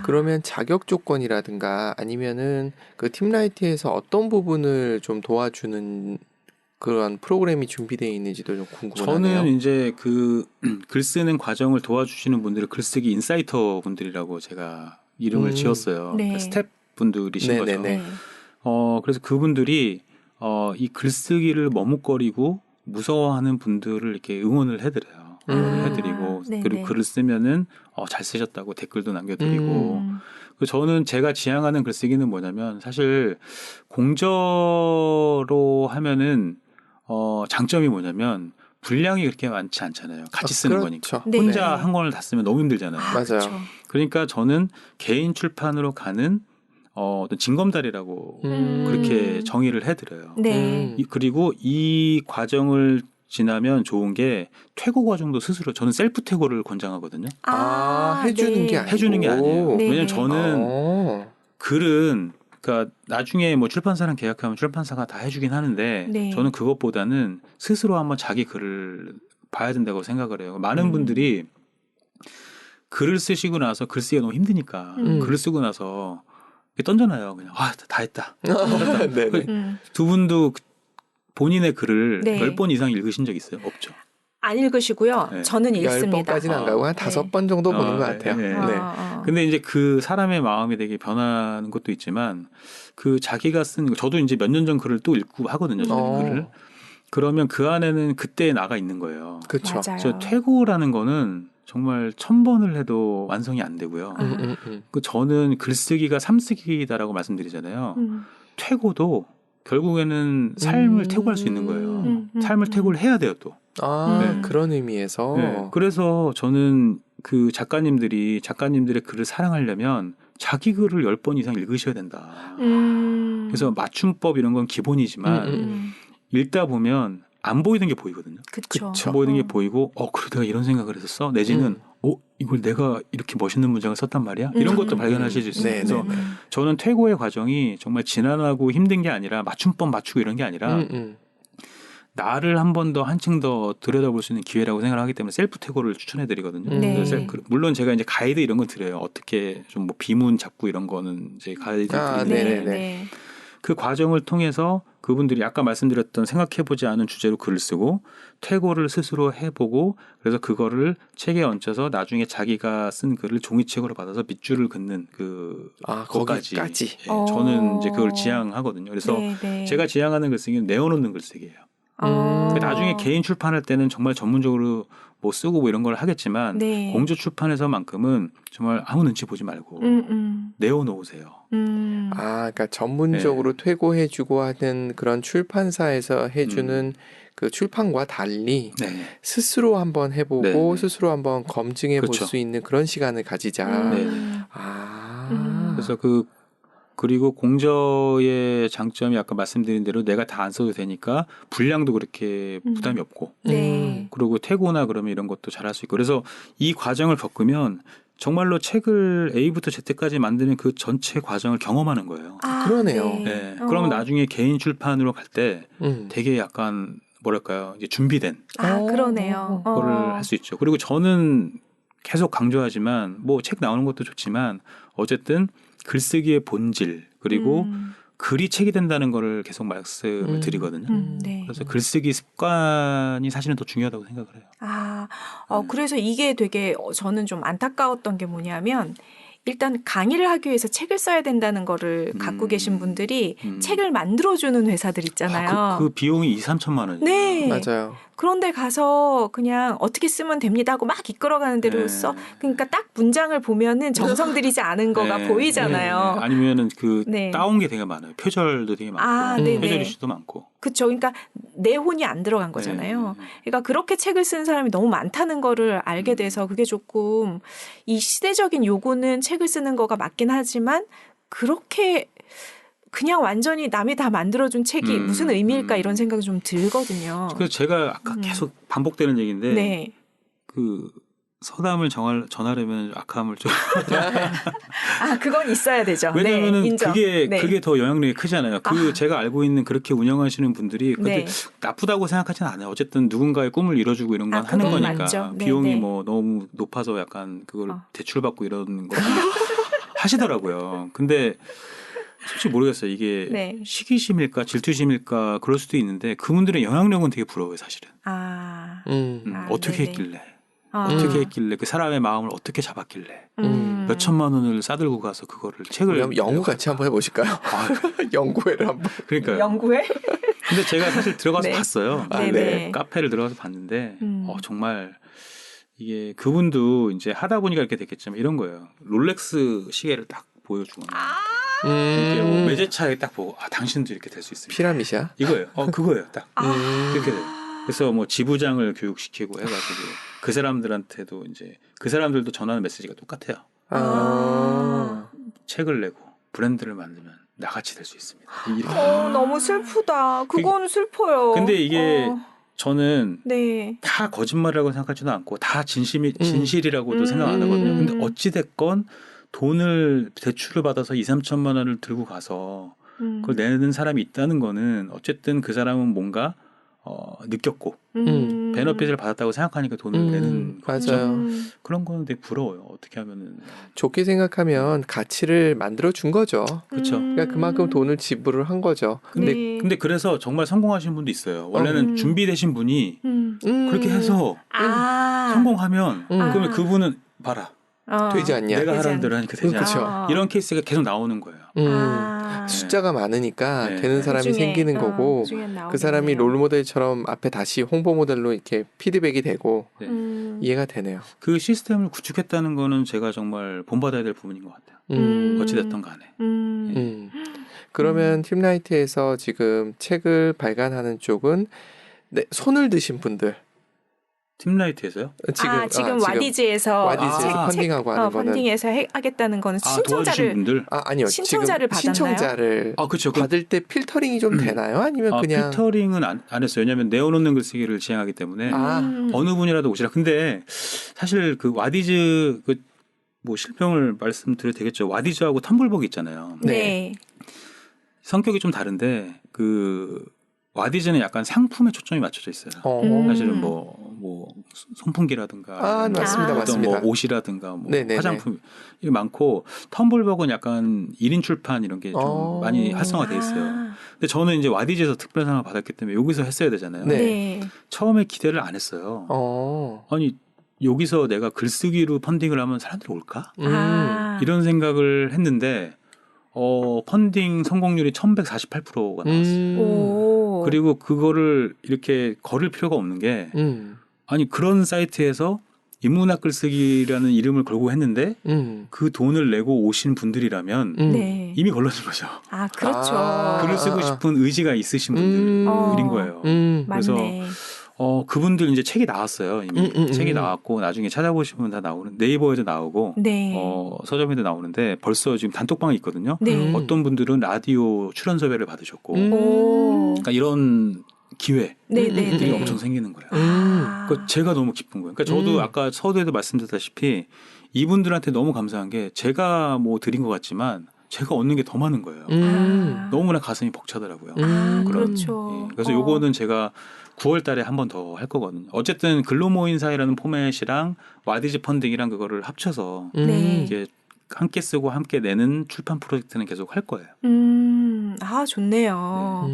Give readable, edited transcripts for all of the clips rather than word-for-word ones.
그러면 자격 조건이라든가 아니면은 그 팀라이트에서 어떤 부분을 좀 도와주는 그런 프로그램이 준비되어 있는지도 좀 궁금하네요. 저는 이제 그 글 쓰는 과정을 도와주시는 분들을 글쓰기 인사이터 분들이라고 제가 이름을 지었어요. 네. 그러니까 스텝 분들이신 거죠. 네네네. 그래서 그분들이 이 글쓰기를 머뭇거리고 무서워하는 분들을 이렇게 응원을 해드려요. 해드리고 네네. 그리고 글을 쓰면은 잘 쓰셨다고 댓글도 남겨드리고 저는 제가 지향하는 글쓰기는 뭐냐면 사실 공저로 하면은 장점이 뭐냐면 분량이 그렇게 많지 않잖아요. 같이 쓰는 그렇죠. 거니까. 네. 혼자 한 권을 다 쓰면 너무 힘들잖아요. 맞아요. 그렇죠. 그러니까 저는 개인 출판으로 가는 어떤 징검다리라고 그렇게 정의를 해드려요. 네. 그리고 이 과정을 지나면 좋은 게 퇴고 과정도 스스로 저는 셀프 퇴고를 권장하거든요. 해주는 네. 게 아니고. 해주는 게 아니에요. 네. 왜냐면 저는 어. 글은 그러니까 나중에 뭐 출판사랑 계약하면 출판사가 다 해주긴 하는데 네. 저는 그것보다는 스스로 한번 자기 글을 봐야 된다고 생각을 해요. 많은 분들이 글을 쓰시고 나서 글쓰기가 너무 힘드니까 글을 쓰고 나서 던져놔요. 그냥 다 했다. 네네. 두 분도 본인의 글을 네. 10번 이상 읽으신 적 있어요? 없죠. 안 읽으시고요. 네. 저는 읽습니다. 10번까지는 안 가고 한 네. 5번 정도 보는 것 네. 같아요. 네. 네. 근데 이제 그 사람의 마음이 되게 변하는 것도 있지만 그 자기가 쓴 저도 이제 몇 년 전 글을 또 읽고 하거든요. 저는 글을. 그러면 그 안에는 그때 나가 있는 거예요. 그렇죠. 맞아요. 저 퇴고라는 거는 정말 1000번을 해도 완성이 안 되고요. 그 저는 글쓰기가 삶쓰기다라고 말씀드리잖아요. 퇴고도 결국에는 삶을 퇴고할 수 있는 거예요. 삶을 퇴고를 해야 돼요, 또. 네. 그런 의미에서. 네. 그래서 저는 그 작가님들의 글을 사랑하려면 자기 글을 10번 이상 읽으셔야 된다. 그래서 맞춤법 이런 건 기본이지만 읽다 보면 안 보이는 게 보이거든요. 그쵸. 안 보이는 게 보이고, 그래, 내가 이런 생각을 했었어? 내지는, 이걸 내가 이렇게 멋있는 문장을 썼단 말이야? 이런 것도 발견하실 수 있어요. 그래서 저는 퇴고의 과정이 정말 지난하고 힘든 게 아니라 맞춤법 맞추고 이런 게 아니라 나를 한 번 더 한층 더 들여다볼 수 있는 기회라고 생각을 하기 때문에 셀프 퇴고를 추천해 드리거든요. 네. 물론 제가 이제 가이드 이런 거 드려요. 어떻게 좀 뭐 비문 잡고 이런 거는 이제 가이드 드리는데 네네네. 그 과정을 통해서 그분들이 아까 말씀드렸던 생각해보지 않은 주제로 글을 쓰고 퇴고를 스스로 해보고 그래서 그거를 책에 얹혀서 나중에 자기가 쓴 글을 종이책으로 받아서 밑줄을 긋는 그것까지 거기까지. 예, 저는 이제 그걸 지향하거든요. 그래서 네. 제가 지향하는 글쓰기는 내어놓는 글쓰기예요. 나중에 개인 출판할 때는 정말 전문적으로 뭐 쓰고 뭐 이런 걸 하겠지만 네. 공조 출판에서만큼은 정말 아무 눈치 보지 말고 내어놓으세요. 그러니까 전문적으로 퇴고해주고 하는 그런 출판사에서 해주는 그 출판과 달리 네. 스스로 한번 해보고 네. 스스로 한번 검증해 볼 그렇죠. 수 있는 그런 시간을 가지자. 네. 그래서 그리고 공저의 장점이 아까 말씀드린 대로 내가 다 안 써도 되니까 분량도 그렇게 부담이 없고 네. 그리고 퇴고나 그러면 이런 것도 잘할 수 있고 그래서 이 과정을 겪으면 정말로 책을 A부터 Z까지 만드는 그 전체 과정을 경험하는 거예요. 그러네요. 네. 그러면 나중에 개인 출판으로 갈 때 되게 약간 뭐랄까요 이제 준비된 그러네요. 거를 할 수 있죠. 그리고 저는 계속 강조하지만 뭐 책 나오는 것도 좋지만 어쨌든 글쓰기의 본질 그리고 글이 책이 된다는 거를 계속 말씀을 드리거든요. 네. 그래서 글쓰기 습관이 사실은 더 중요하다고 생각을 해요. 그래서 이게 되게 저는 좀 안타까웠던 게 뭐냐면 일단 강의를 하기 위해서 책을 써야 된다는 거를 갖고 계신 분들이 책을 만들어주는 회사들 있잖아요. 그 비용이 2-3천만 원이에요. 네. 맞아요. 그런데 가서 그냥 어떻게 쓰면 됩니다 하고 막 이끌어가는 대로 써. 그러니까 딱 문장을 보면은 정성 들이지 않은 거가 보이잖아요. 네. 아니면은 네. 따온 게 되게 많아요. 표절도 되게 많고 표절 이슈도 많고. 그렇죠. 그러니까 내 혼이 안 들어간 거잖아요. 그러니까 그렇게 책을 쓰는 사람이 너무 많다는 거를 알게 돼서 그게 조금 이 시대적인 요구는 책을 쓰는 거가 맞긴 하지만 그렇게 그냥 완전히 남이 다 만들어준 책이 무슨 의미일까 이런 생각이 좀 들거든요. 그래서 제가 아까 계속 반복되는 얘기인데 네. 그 서담을 전하려면 악함을 좀 그건 있어야 되죠. 왜냐하면은 네, 인정. 그게 더 영향력이 크잖아요. 제가 알고 있는 그렇게 운영하시는 분들이 근데 나쁘다고 생각하지는 않아요. 어쨌든 누군가의 꿈을 이뤄주고 이런 건 하는 거니까 맞죠. 비용이 뭐 너무 높아서 약간 그걸 대출받고 이러는 거 하시더라고요. 근데 솔직히 모르겠어요. 이게 네. 시기심일까 질투심일까 그럴 수도 있는데 그분들의 영향력은 되게 부러워요, 사실은. 아. 어떻게 네네. 했길래 아. 어떻게 했길래 그 사람의 마음을 어떻게 잡았길래 몇 천만 원을 싸들고 가서 그거를 책을 그럼 연구 같이 한번 해보실까요? 연구회를 한번. 그러니까요. 연구회? 근데 제가 사실 들어가서 네. 봤어요. 네네. 카페를 들어가서 봤는데 정말 이게 그분도 이제 하다 보니까 이렇게 됐겠지만 이런 거예요. 롤렉스 시계를 딱 보여주거나 이렇게 뭐 매제차에 딱 보고 당신도 이렇게 될 수 있습니다. 피라미샤? 이거예요. 그거예요. 딱 이렇게 돼요. 그래서 뭐 지부장을 교육시키고 해가지고 그 사람들한테도 이제 그 사람들도 전하는 메시지가 똑같아요. 책을 내고 브랜드를 만들면 나같이 될 수 있습니다. 이렇게. 너무 슬프다. 그건 슬퍼요. 근데 이게 저는 네. 다 거짓말이라고 생각하지도 않고 다 진실이라고도 생각 안 하거든요. 근데 어찌됐건 돈을 대출을 받아서 2, 3천만 원을 들고 가서 그걸 내는 사람이 있다는 거는 어쨌든 그 사람은 뭔가 느꼈고 베너핏을 받았다고 생각하니까 돈을 내는 맞아요. 그런 거는 되게 부러워요. 어떻게 하면은 좋게 생각하면 가치를 만들어 준 거죠. 그렇죠. 그러니까 그만큼 돈을 지불을 한 거죠. 근데 그래서 정말 성공하신 분도 있어요. 원래는 준비되신 분이 그렇게 해서 성공하면 그러면 그분은 봐라. 되지 않냐? 내가 하라는 대로 하니까 되지 않냐? 이런 케이스가 계속 나오는 거예요. 숫자가 많으니까 네. 되는 사람이 그중에, 생기는 거고 그 사람이 롤모델처럼 앞에 다시 홍보 모델로 이렇게 피드백이 되고 네. 이해가 되네요. 그 시스템을 구축했다는 거는 제가 정말 본받아야 될 부분인 것 같아요. 어찌됐든 간에. 그러면 팀라이트에서 지금 책을 발간하는 쪽은 손을 드신 분들 팀라이트에서요? 지금 와디즈에서 와디즈에서 펀딩하고 하는 거는 펀딩에서 하겠다는 거는 도와주신 분들? 아니요. 신청자를 지금 받았나요? 신청자를 그렇죠. 받을 때 필터링이 좀 되나요? 아니면 그냥 필터링은 안 했어요. 왜냐하면 내어놓는 글쓰기를 지향하기 때문에 어느 분이라도 오시라. 근데 사실 그 와디즈 뭐 실명을 말씀드려도 되겠죠. 와디즈하고 텀블벅이 있잖아요. 네. 성격이 좀 다른데 와디즈는 약간 상품에 초점이 맞춰져 있어요. 사실은 뭐 선풍기라든가 맞습니다. 뭐 옷이라든가 뭐 네네네. 화장품 이게 많고 텀블벅은 약간 1인 출판 이런 게 좀 많이 활성화돼 있어요. 근데 저는 이제 와디즈에서 특별상을 받았기 때문에 여기서 했어야 되잖아요. 네. 처음에 기대를 안 했어요. 아니 여기서 내가 글쓰기로 펀딩을 하면 사람들이 올까? 이런 생각을 했는데 펀딩 성공률이 1148%가 나왔어요. 그리고 그거를 이렇게 거를 필요가 없는 게 아니 그런 사이트에서 인문학 글쓰기라는 이름을 걸고 했는데 그 돈을 내고 오신 분들이라면 이미 걸러진 거죠. 그렇죠. 글을 쓰고 싶은 의지가 있으신 분들인 거예요. 그래서 맞네. 그분들 이제 책이 나왔어요. 이미 책이 나왔고 나중에 찾아보시면 다 나오는 네이버에도 나오고 네. 서점에도 나오는데 벌써 지금 단톡방이 있거든요. 네. 어떤 분들은 라디오 출연 섭외를 받으셨고 그러니까 이런 기회들이 엄청 생기는 거예요. 그러니까 제가 너무 기쁜 거예요. 그러니까 저도 아까 서두에도 말씀드렸다시피 이분들한테 너무 감사한 게 제가 뭐 드린 것 같지만 제가 얻는 게 더 많은 거예요. 너무나 가슴이 벅차더라고요. 그렇죠. 그래서 요거는 제가 9월 달에 한 번 더 할 거거든요. 어쨌든 글로모인사이라는 포맷이랑 와디즈 펀딩이랑 그거를 합쳐서 이제 함께 쓰고 함께 내는 출판 프로젝트는 계속 할 거예요. 좋네요.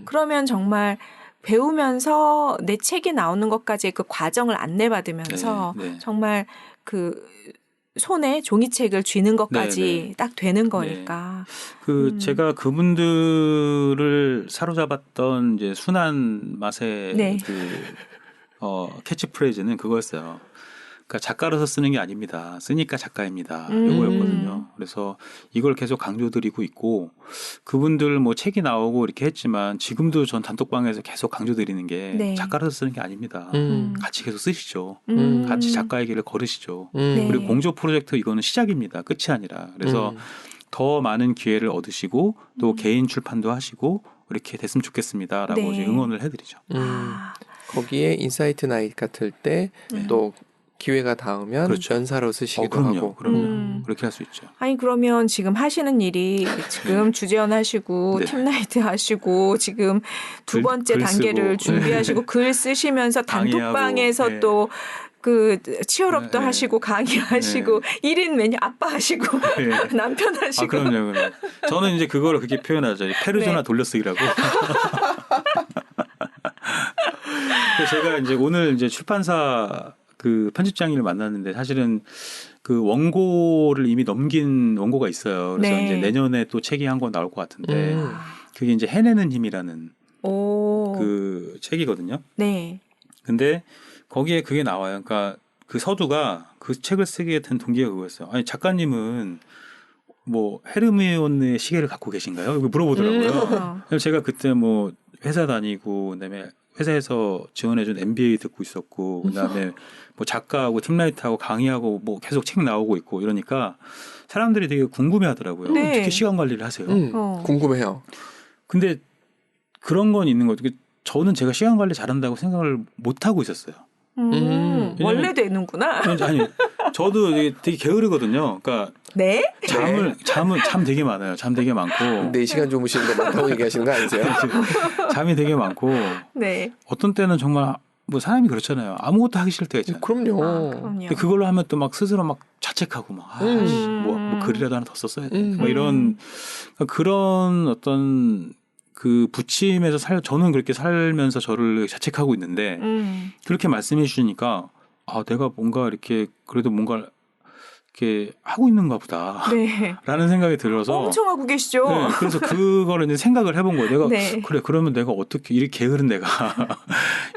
그러면 정말 배우면서 내 책이 나오는 것까지 그 과정을 안내받으면서 정말 그 손에 종이책을 쥐는 것까지 딱 되는 거니까. 제가 그분들을 사로잡았던 이제 순한 맛의 캐치프레이즈는 그거였어요. 그러니까 작가로서 쓰는 게 아닙니다. 쓰니까 작가입니다. 요거였거든요. 그래서 이걸 계속 강조드리고 있고 그분들 뭐 책이 나오고 이렇게 했지만 지금도 전 단톡방에서 계속 강조드리는 게 작가로서 쓰는 게 아닙니다. 같이 계속 쓰시죠. 같이 작가의 길을 걸으시죠. 그리고 공조 프로젝트 이거는 시작입니다. 끝이 아니라. 그래서 더 많은 기회를 얻으시고 또 개인 출판도 하시고 이렇게 됐으면 좋겠습니다라고 이제 응원을 해드리죠. 거기에 인사이트 나잇 같을 때 또 기회가 닿으면 연사로 쓰시기도 하고. 그럼요. 그렇게 할 수 있죠. 아니 그러면 지금 하시는 일이 지금 주재원 하시고 팀라이트 하시고 지금 두 번째 단계를 준비하시고 글 쓰시면서 단톡방에서 또 그 치열업도 네, 하시고 강의하시고 1인 메뉴 아빠 하시고 네. 남편 하시고. 아, 그럼요. 저는 이제 그거를 그렇게 표현하죠. 페르소나 네. 돌려쓰기라고. 그래서 제가 이제 오늘 이제 출판사 그 편집장님을 만났는데 사실은 그 원고를 이미 넘긴 원고가 있어요. 그래서 네. 이제 내년에 또 책이 한 권 나올 것 같은데 아. 그게 이제 해내는 힘이라는 오. 그 책이거든요. 네. 근데 거기에 그게 나와요. 그러니까 그 서두가 그 책을 쓰게 된 동기가 그거였어요. 아니 작가님은 뭐 헤르미온의 시계를 갖고 계신가요? 이거 물어보더라고요. 그래서 제가 그때 뭐 회사 다니고 그다음에 회사에서 지원해준 MBA 듣고 있었고 그다음에 뭐 작가하고 팀라이터하고 강의하고 뭐 계속 책 나오고 있고 이러니까 사람들이 되게 궁금해하더라고요. 네. 어떻게 시간 관리를 하세요? 궁금해요. 근데 그런 건 있는 거죠. 저는 제가 시간 관리 잘한다고 생각을 못 하고 있었어요. 원래 되는구나. 아니, 저도 되게 게으르거든요. 그러니까 네? 잠 되게 많아요. 잠 되게 많고 4시간 주무시는 거 많다고 얘기하시는 거 아니세요? 잠이 되게 많고 네. 어떤 때는 정말 뭐 사람이 그렇잖아요. 아무것도 하기 싫을 때가 있잖아요. 그럼요. 그럼요. 근데 그걸로 하면 또 막 스스로 막 자책하고 막 뭐 글이라도 하나 더 썼어야 돼. 뭐 이런 그런 어떤 그 부침에서 저는 그렇게 살면서 저를 자책하고 있는데 그렇게 말씀해 주시니까 아 내가 뭔가 이렇게 그래도 뭔가 이렇게 하고 있는가 보다 네. 라는 생각이 들어서 엄청 하고 계시죠. 네, 그래서 그거를 이제 생각을 해본 거예요. 내가 네. 그래 그러면 내가 어떻게 이렇게 게으른 내가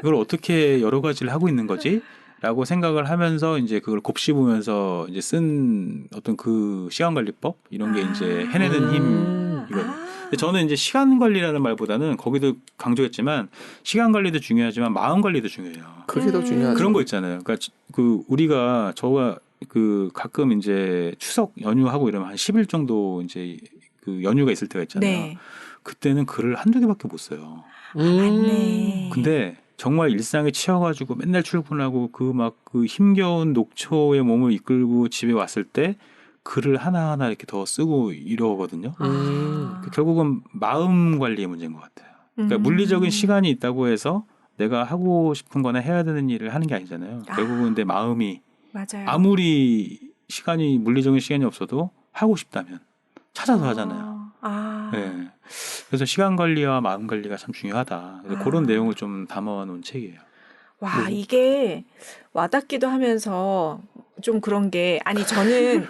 이걸 어떻게 여러 가지를 하고 있는 거지? 라고 생각을 하면서 이제 그걸 곱씹으면서 이제 쓴 어떤 그 시간 관리법 이런 게 이제 해내는 힘이거든요. 근데 저는 이제 시간 관리라는 말보다는 거기도 강조했지만 시간 관리도 중요하지만 마음 관리도 중요해요. 그게 더 중요하죠. 그런 거 있잖아요. 그러니까 그 우리가 저가 그 가끔 이제 추석 연휴하고 이러면 한 10일 정도 이제 그 연휴가 있을 때가 있잖아요. 네. 그때는 글을 한두 개밖에 못 써요. 맞네. 근데 정말 일상에 치여가지고 맨날 출근하고 그 막 그 힘겨운 녹초의 몸을 이끌고 집에 왔을 때 글을 하나하나 이렇게 더 쓰고 이러거든요. 결국은 마음 관리의 문제인 것 같아요. 그러니까 물리적인 시간이 있다고 해서 내가 하고 싶은 거나 해야 되는 일을 하는 게 아니잖아요. 결국은 내 마음이 맞아요. 아무리 시간이 물리적인 시간이 없어도 하고 싶다면 찾아서 하잖아요. 네. 그래서 시간 관리와 마음 관리가 참 중요하다. 그래서 그런 내용을 좀 담아놓은 책이에요. 와, 이게 와닿기도 하면서 좀 그런 게 아니 저는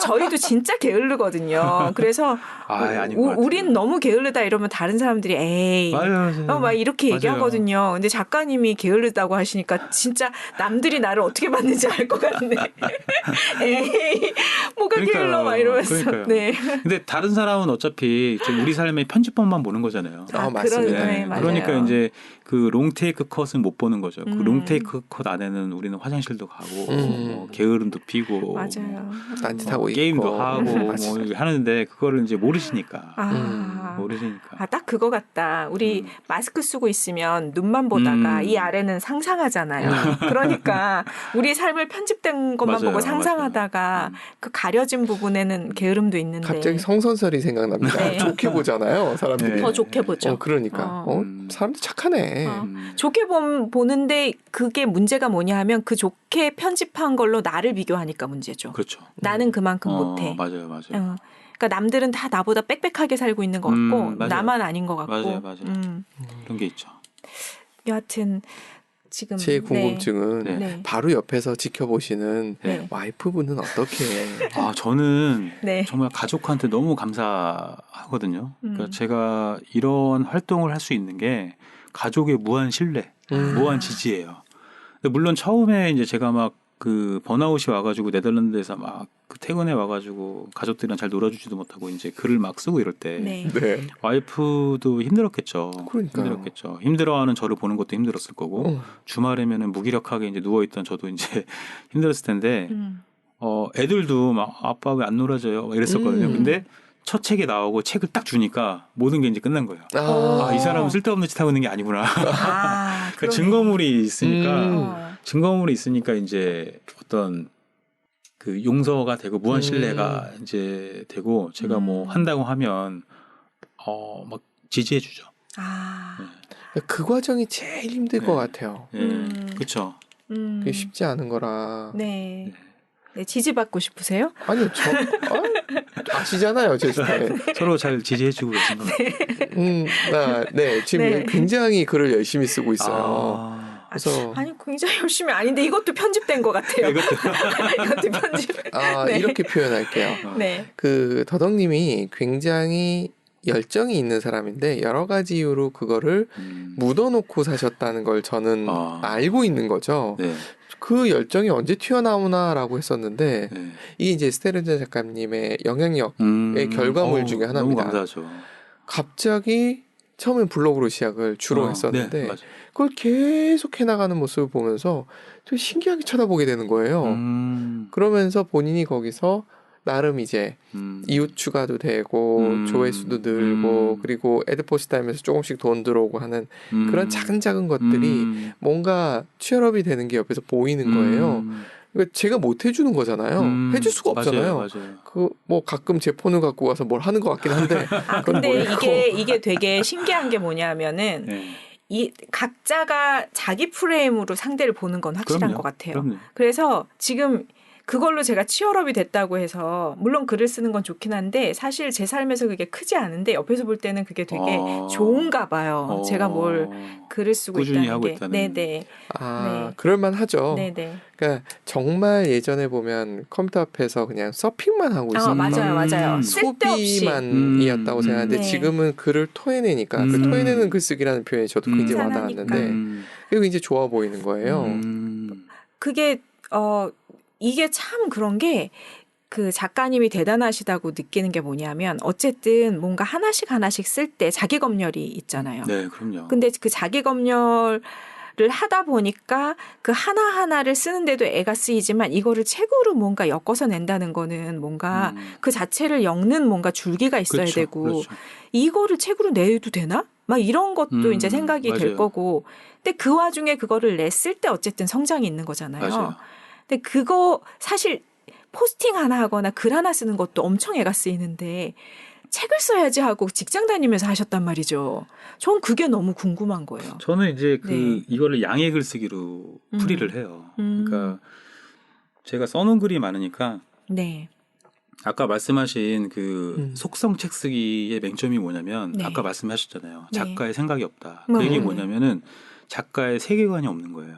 저희도 진짜 게으르거든요. 그래서 아닌 것 같아요. 우린 너무 게으르다 이러면 다른 사람들이 에이 맞아요. 막 이렇게 맞아요. 얘기하거든요. 근데 작가님이 게으르다고 하시니까 진짜 남들이 나를 어떻게 봤는지 알 것 같네. 에이 뭐가 게을러 막 이러면서. 그러니까요. 네. 근데 다른 사람은 어차피 지금 우리 삶의 편집본만 보는 거잖아요. 맞습니다. 네, 맞아요. 그러니까 이제 그 롱테이크 컷은 못 보는 거죠. 그 롱테이크 컷 안에는 우리는 화장실도 가고 뭐 게으름도 피고 맞아요. 딴짓하고 게임도 있고. 하고 뭐 하는데 그거를 이제 모르시니까. 모르시니까. 딱 그거 같다. 우리 마스크 쓰고 있으면 눈만 보다가 이 아래는 상상하잖아요. 그러니까 우리 삶을 편집된 것만 맞아요, 보고 상상하다가 그 가려진 부분에는 게으름도 있는데. 갑자기 성선설이 생각납니다. 네. 좋게 보잖아요, 사람들이. 네. 더 좋게 보죠. 그러니까 사람들 착하네. 좋게 보는데 그게 문제가 뭐냐 하면 그 좋게 편집한 걸로 나를 비교하니까 문제죠. 그렇죠. 나는 그만큼 못해. 맞아요. 그러니까 남들은 다 나보다 빽빽하게 살고 있는 것 같고 맞아요. 나만 아닌 것 같고. 맞아요. 그런 게 있죠. 여하튼 지금 제 궁금증은 네. 바로 옆에서 지켜보시는 네. 와이프분은 어떻게? 저는 네. 정말 가족한테 너무 감사하거든요. 그러니까 제가 이런 활동을 할 수 있는 게 가족의 무한 신뢰, 무한 지지예요. 물론 처음에 이제 제가 막 그 번아웃이 와가지고 네덜란드에서 막 그 퇴근해 와가지고 가족들이랑 잘 놀아주지도 못하고 이제 글을 막 쓰고 이럴 때 네. 네. 와이프도 힘들었겠죠. 그러니까요. 힘들었겠죠. 힘들어하는 저를 보는 것도 힘들었을 거고 주말에면은 무기력하게 이제 누워 있던 저도 이제 힘들었을 텐데 애들도 막 아빠 왜 안 놀아줘요? 막 이랬었거든요. 근데 첫 책이 나오고 책을 딱 주니까 모든 게 이제 끝난 거예요. 이 사람은 쓸데없는 짓 하고 있는 게 아니구나. 그러니까 증거물이 있으니까 이제 어떤 그 용서가 되고 무한 신뢰가 이제 되고 제가 뭐 한다고 하면 막 지지해 주죠. 그 과정이 제일 힘들 것 같아요. 그렇죠. 그게 쉽지 않은 거라. 네. 네, 지지받고 싶으세요? 아니요, 아시잖아요, 제 스타일. 서로 잘 지지해주고 계신 것 같아요. 네, 지금 네. 굉장히 글을 열심히 쓰고 있어요. 그래서 아니 굉장히 열심히 아닌데 이것도 편집된 것 같아요. 이것도 편집. 네. 이렇게 표현할게요. 네. 그 더덕님이 굉장히 열정이 있는 사람인데 여러 가지 이유로 그거를 묻어놓고 사셨다는 걸 저는 알고 있는 거죠. 네. 그 열정이 언제 튀어나오나라고 했었는데 네. 이게 이제 스테르제 작가님의 영향력의 결과물 중에 하나입니다. 너무 감사하죠. 갑자기 처음엔 블로그로 시작을 주로 했었는데 네, 그걸 계속 해나가는 모습을 보면서 되게 신기하게 쳐다보게 되는 거예요. 그러면서 본인이 거기서 나름 이제 이웃 추가도 되고 조회수도 늘고 그리고 애드포스 달면서 조금씩 돈 들어오고 하는 그런 작은 것들이 뭔가 취업이 되는 게 옆에서 보이는 거예요. 그러니까 제가 못 해주는 거잖아요. 해줄 수가 없잖아요. 맞아요. 그 뭐 가끔 제 폰을 갖고 와서 뭘 하는 것 같긴 한데. 근데 이게 되게 신기한 게 뭐냐면은 네. 이 각자가 자기 프레임으로 상대를 보는 건 확실한 것 같아요. 그럼요. 그래서 지금 그걸로 제가 치얼업이 됐다고 해서 물론 글을 쓰는 건 좋긴 한데 사실 제 삶에서 그게 크지 않은데 옆에서 볼 때는 그게 되게 좋은가 봐요. 제가 뭘 글을 쓰고 꾸준히 있다는 하고 게. 있다는. 네네. 네. 그럴만하죠. 네네. 그러니까 정말 예전에 보면 컴퓨터 앞에서 그냥 서핑만 하고 있었던 맞아요. 쓸데없이. 소비만이었다고 생각하는데 네. 지금은 글을 토해내니까 그 토해내는 글쓰기라는 표현이 저도 굉장히 와닿았는데 그리고 이제 좋아 보이는 거예요. 그게 이게 참 그런 게 그 작가님이 대단하시다고 느끼는 게 뭐냐면 어쨌든 뭔가 하나씩 쓸 때 자기 검열이 있잖아요. 네, 그럼요. 근데 그 자기 검열을 하다 보니까 그 하나하나를 쓰는데도 애가 쓰이지만 이거를 책으로 뭔가 엮어서 낸다는 거는 뭔가 그 자체를 엮는 뭔가 줄기가 있어야 그렇죠, 되고 그렇죠. 이거를 책으로 내도 되나? 막 이런 것도 이제 생각이 될 맞아요. 거고 근데 그 와중에 그거를 냈을 때 어쨌든 성장이 있는 거잖아요. 맞아요. 근데 그거 사실 포스팅 하나 하거나 글 하나 쓰는 것도 엄청 애가 쓰이는데 책을 써야지 하고 직장 다니면서 하셨단 말이죠. 전 그게 너무 궁금한 거예요. 저는 이제 네. 이거를 양의 글쓰기로 풀이를 해요. 그러니까 제가 써놓은 글이 많으니까 네. 아까 말씀하신 그 속성 책 쓰기의 맹점이 뭐냐면 네. 아까 말씀하셨잖아요. 네. 작가의 생각이 없다. 그 얘기 뭐냐면은 작가의 세계관이 없는 거예요.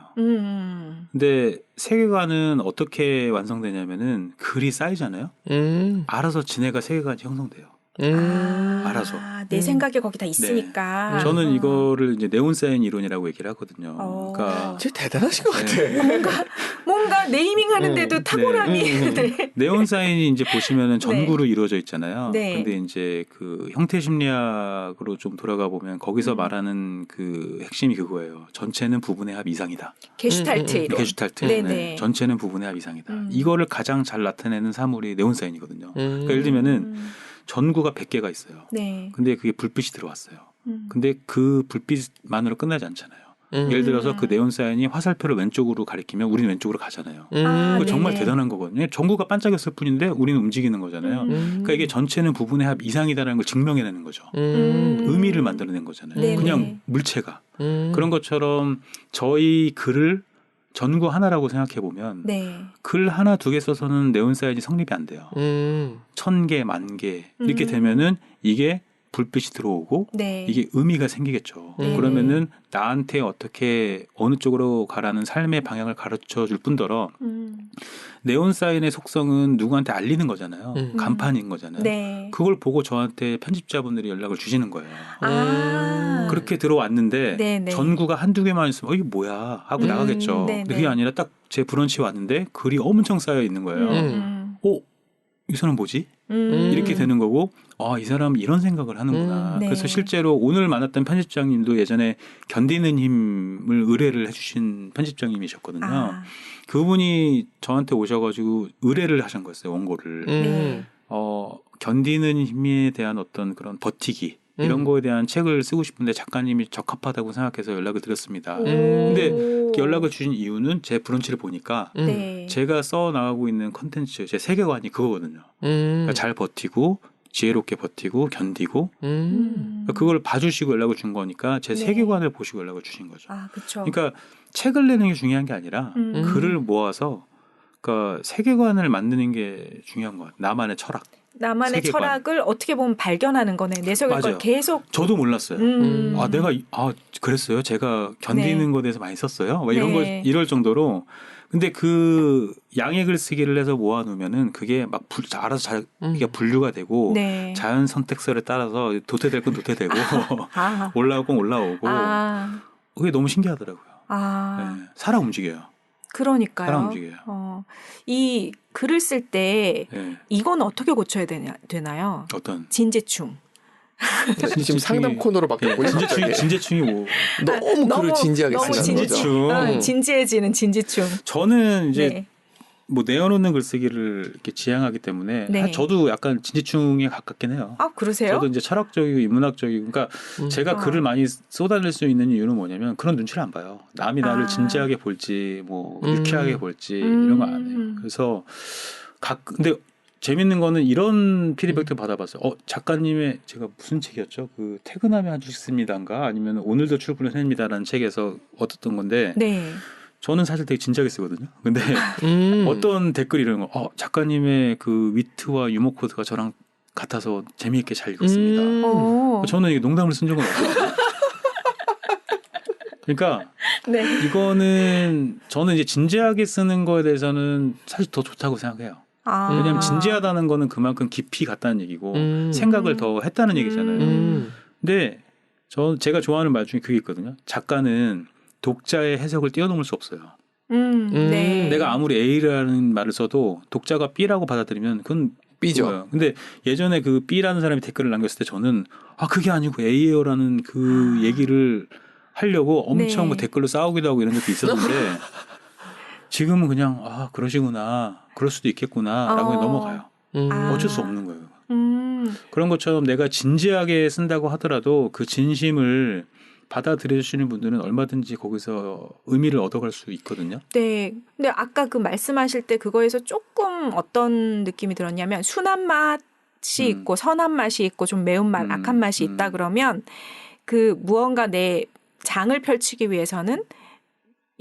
근데 세계관은 어떻게 완성되냐면은 글이 쌓이잖아요. 알아서 지네가 세계관이 형성돼요. 알아서. 내 생각이 거기 다 있으니까. 네. 저는 이거를 이제 네온사인 이론이라고 얘기를 하거든요. 그러니까 진짜 대단하신 것 같아. 뭔가 네이밍 하는데도 탁월함이. 네. 네온사인이 이제 보시면은 전구로 이루어져 있잖아요. 네. 근데 이제 그 형태 심리학으로 좀 돌아가 보면 거기서 말하는 그 핵심이 그거예요. 전체는 부분의 합 이상이다. 게슈탈트 이론. 게슈탈트. 네네. 전체는 부분의 합 이상이다. 이거를 가장 잘 나타내는 사물이 네온사인이거든요. 그러니까 예를 들면은 전구가 100개가 있어요. 네. 근데 그게 불빛이 들어왔어요. 근데 그 불빛만으로 끝나지 않잖아요. 예를 들어서 그 네온사인이 화살표를 왼쪽으로 가리키면 우리는 왼쪽으로 가잖아요. 그거 정말 대단한 거거든요. 전구가 반짝였을 뿐인데 우리는 움직이는 거잖아요. 그러니까 이게 전체는 부분의 합 이상이다라는 걸 증명해내는 거죠. 의미를 만들어낸 거잖아요. 네네. 그냥 물체가. 그런 것처럼 저희 글을 전구 하나라고 생각해 보면 네. 글 하나 두 개 써서는 네온사인이 성립이 안 돼요. 1000개, 10,000개 이렇게 되면은 이게 불빛이 들어오고 네. 이게 의미가 생기겠죠. 네. 그러면은 나한테 어떻게 어느 쪽으로 가라는 삶의 방향을 가르쳐 줄 뿐더러 네온사인의 속성은 누구한테 알리는 거잖아요. 간판인 거잖아요. 네. 그걸 보고 저한테 편집자분들이 연락을 주시는 거예요. 그렇게 네. 들어왔는데 네네. 전구가 전구가 한두 개만 있으면 이게 뭐야 하고 나가겠죠. 네네. 근데 그게 아니라 딱 제 브런치 왔는데 글이 엄청 쌓여 있는 거예요. 이 사람 뭐지? 이렇게 되는 거고 이 사람 이런 생각을 하는구나. 네. 그래서 실제로 오늘 만났던 편집장님도 예전에 견디는 힘을 의뢰를 해주신 편집장님이셨거든요. 그분이 저한테 오셔가지고 의뢰를 하신 거였어요. 원고를. 네. 견디는 힘에 대한 어떤 그런 버티기 이런 거에 대한 책을 쓰고 싶은데 작가님이 적합하다고 생각해서 연락을 드렸습니다. 근데 연락을 주신 이유는 제 브런치를 보니까 네. 제가 써 나가고 있는 컨텐츠, 제 세계관이 그거거든요. 그러니까 잘 버티고 지혜롭게 버티고 견디고 그러니까 그걸 봐주시고 연락을 준 거니까 제 네. 세계관을 보시고 연락을 주신 거죠. 아, 그렇죠. 그러니까 책을 내는 게 중요한 게 아니라 글을 모아서 그러니까 세계관을 만드는 게 중요한 것 같아요. 나만의 철학. 나만의 세계관. 철학을 어떻게 보면 발견하는 거네. 내 속에 걸 맞아요. 계속. 저도 몰랐어요. 내가 그랬어요. 제가 견디는 네. 거에 대해서 많이 썼어요. 막 이런 네. 걸 이럴 정도로. 근데 그 양의 글쓰기를 해서 모아놓으면은 그게 막 알아서 잘 이게 분류가 되고 네. 자연 선택설에 따라서 도태될 건 도태되고 아. 올라올 건 올라오고 아. 그게 너무 신기하더라고요. 아. 네. 살아 움직여요. 그러니까요. 살아 움직여요. 이 글을 쓸 때 네. 이건 어떻게 고쳐야 되나요? 어떤 진지충. 지금 상담 코너로 바뀌고 진재충이 뭐 너무 글을 진지하게 너무 쓰는 진지충. 거죠. 진지해지는 진지충. 저는 이제 네. 뭐 내어놓는 글쓰기를 이렇게 지향하기 때문에 네. 저도 약간 진지충에 가깝긴 해요. 아, 그러세요? 저도 이제 철학적이고 인문학적이고 그러니까 제가 글을 많이 쏟아낼 수 있는 이유는 뭐냐면 그런 눈치를 안 봐요. 남이 나를 진지하게 볼지 뭐 유쾌하게 볼지 이런 거 안 해요. 그래서 근데 재밌는 거는 이런 피드백도 받아봤어요. 작가님의 제가 무슨 책이었죠? 그 퇴근하면 한 주씩 씁니다인가 아니면 오늘도 출근을 합니다라는 책에서 얻었던 건데 네. 저는 사실 되게 진지하게 쓰거든요. 근데 어떤 댓글이 이런 거, 작가님의 그 위트와 유머 코드가 저랑 같아서 재미있게 잘 읽었습니다. 저는 이게 농담을 쓴 적은 없거든요. 그러니까 네. 이거는 저는 이제 진지하게 쓰는 거에 대해서는 사실 더 좋다고 생각해요. 왜냐하면 진지하다는 거는 그만큼 깊이 갔다는 얘기고 생각을 더 했다는 얘기잖아요. 근데 제가 좋아하는 말 중에 그게 있거든요. 작가는 독자의 해석을 뛰어넘을 수 없어요. 네. 내가 아무리 A라는 말을 써도 독자가 B라고 받아들이면 그건 B죠. 그거예요. 근데 예전에 그 B라는 사람이 댓글을 남겼을 때 저는 그게 아니고 A예요라는 그 얘기를 하려고 엄청 네. 뭐 댓글로 싸우기도 하고 이런 적도 있었는데 지금은 그냥 그러시구나 그럴 수도 있겠구나라고 넘어가요. 어쩔 수 없는 거예요. 그런 것처럼 내가 진지하게 쓴다고 하더라도 그 진심을 받아들여주시는 분들은 얼마든지 거기서 의미를 얻어갈 수 있거든요. 네. 근데 아까 그 말씀하실 때 그거에서 조금 어떤 느낌이 들었냐면 순한 맛이 있고 선한 맛이 있고 좀 매운맛, 악한 맛이 있다 그러면 그 무언가 내 장을 펼치기 위해서는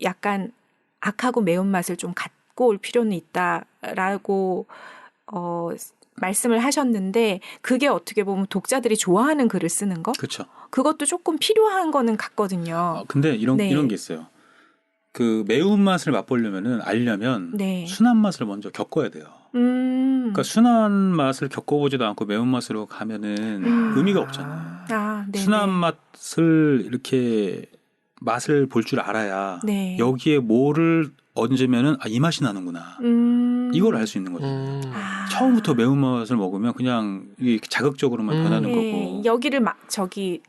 약간 악하고 매운맛을 좀 갖고 올 필요는 있다라고 말씀을 하셨는데 그게 어떻게 보면 독자들이 좋아하는 글을 쓰는 거? 그렇죠. 그것도 조금 필요한 거는 같거든요. 근데 이런 네. 게 있어요. 그 매운맛을 맛보려면은 알려면 네. 순한 맛을 먼저 겪어야 돼요. 그러니까 순한 맛을 겪어보지도 않고 매운맛으로 가면은 의미가 없잖아요. 순한 맛을 이렇게 맛을 볼 줄 알아야 네. 여기에 뭐를 얹으면은 이 맛이 나는구나. 이걸 알 수 있는 거죠. 처음부터 매운맛을 먹으면 그냥 이게 자극적으로만 변하는 거고. 여기를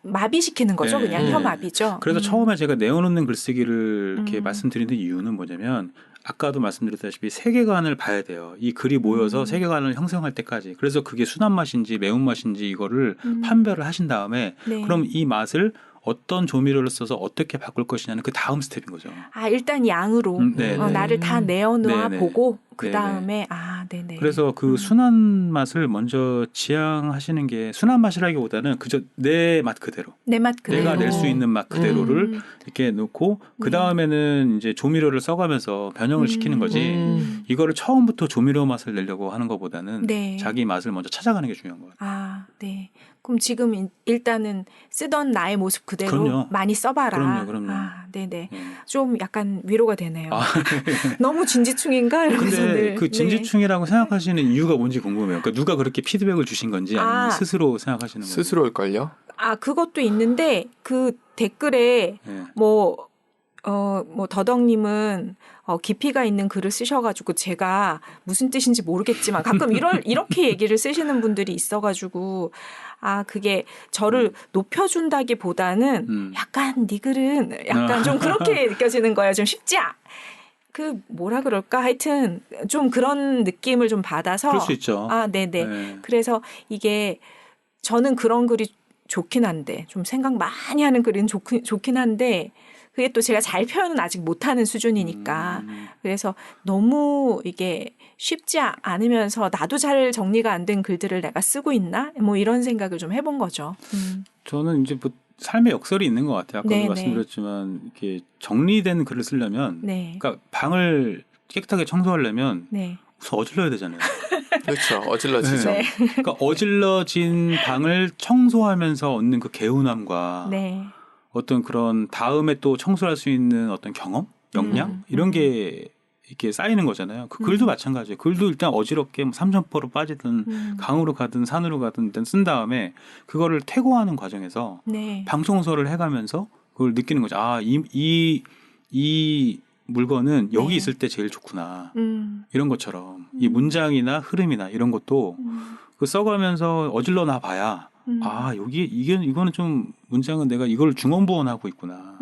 마비시키는 거죠. 네. 그냥 혀마비죠. 그래서 처음에 제가 내어놓는 글쓰기를 이렇게 말씀드리는 이유는 뭐냐면 아까도 말씀드렸다시피 세계관을 봐야 돼요. 이 글이 모여서 세계관을 형성할 때까지. 그래서 그게 순한 맛인지 매운 맛인지 이거를 판별을 하신 다음에 네. 그럼 이 맛을 어떤 조미료를 써서 어떻게 바꿀 것이냐는 그 다음 스텝인 거죠. 일단 양으로 나를 다 내어놓아 보고 그 다음에 네네. 그래서 그 순한 맛을 먼저 지향하시는 게 순한 맛이라기보다는 그저 내 맛 그대로. 내 맛 그대로. 내가 낼 수 있는 맛 그대로를 이렇게 놓고 그 다음에는 이제 조미료를 써가면서 변형을 시키는 거지. 이거를 처음부터 조미료 맛을 내려고 하는 것보다는 네. 자기 맛을 먼저 찾아가는 게 중요한 거예요. 네. 그럼 지금 일단은 쓰던 나의 모습 그대로 그럼요. 많이 써봐라. 그럼요. 네네. 좀 약간 위로가 되네요. 너무 진지충인가? 이러면서 근데 늘. 그 진지충이라고 생각하시는 이유가 뭔지 궁금해요. 그러니까 누가 그렇게 피드백을 주신 건지 아니면 스스로 생각하시는 건지. 스스로일걸요? 그것도 있는데 그 댓글에 뭐 더덕님은 깊이가 있는 글을 쓰셔가지고 제가 무슨 뜻인지 모르겠지만 가끔 이렇게 얘기를 쓰시는 분들이 있어가지고 그게 저를 높여준다기보다는 약간 네 글은 약간 좀 그렇게 느껴지는 거예요. 좀 쉽지 뭐라 그럴까? 하여튼 좀 그런 느낌을 좀 받아서. 그럴 수 있죠. 네네. 그래서 이게 저는 그런 글이 좋긴 한데 좀 생각 많이 하는 글은 좋긴 한데 그게 또 제가 잘 표현은 아직 못하는 수준이니까 그래서 너무 이게 쉽지 않으면서 나도 잘 정리가 안 된 글들을 내가 쓰고 있나 뭐 이런 생각을 좀 해본 거죠. 저는 이제 뭐 삶의 역설이 있는 것 같아요. 아까도 네네. 말씀드렸지만 이렇게 정리된 글을 쓰려면, 네. 그러니까 방을 깨끗하게 청소하려면 네. 우선 어질러야 되잖아요. 그렇죠. 어질러지죠. 네. 그러니까 어질러진 방을 청소하면서 얻는 그 개운함과 네. 어떤 그런 다음에 또 청소할 수 있는 어떤 경험, 역량 이런 게 이렇게 쌓이는 거잖아요. 그 글도 마찬가지예요. 글도 일단 어지럽게 뭐 삼천포로 빠지든 강으로 가든 산으로 가든 일단 쓴 다음에 그거를 퇴고하는 과정에서 네. 방청소를 해가면서 그걸 느끼는 거죠. 아, 이 물건은 여기 네. 있을 때 제일 좋구나. 이런 것처럼 이 문장이나 흐름이나 이런 것도 그 써가면서 어질러 놔 봐야 아, 이거는 좀 문장은 내가 이걸 중언부언하고 있구나.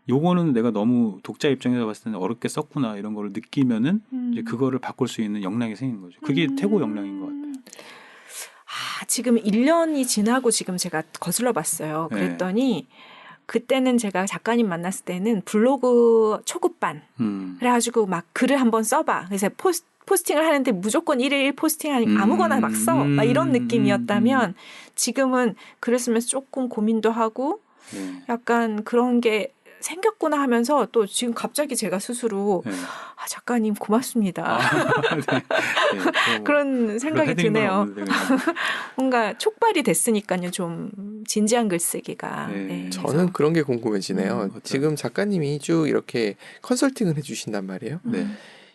요거는 내가 너무 독자 입장에서 봤을 때는 어렵게 썼구나. 이런 거를 느끼면은 이제 그거를 바꿀 수 있는 역량이 생기는 거죠. 그게 태고 역량인 것 같아요. 아, 지금 1년이 지나고 지금 제가 거슬러 봤어요. 그랬더니 그때는 제가 작가님 만났을 때는 블로그 초급반. 그래가지고 막 글을 한번 써봐. 그래서 포스팅을 하는데 무조건 1일 1 포스팅 아무거나 막 써. 막 이런 느낌이었다면 지금은 글을 쓰면서 조금 고민도 하고 약간 그런 게 생겼구나 하면서 또 지금 갑자기 제가 스스로 아, 작가님 고맙습니다. 그런 생각이 드네요. 뭔가 촉발이 됐으니까요. 좀 진지한 글쓰기가. 네, 저는 그런 게 궁금해지네요. 지금 작가님이 쭉 이렇게 컨설팅을 해주신단 말이에요.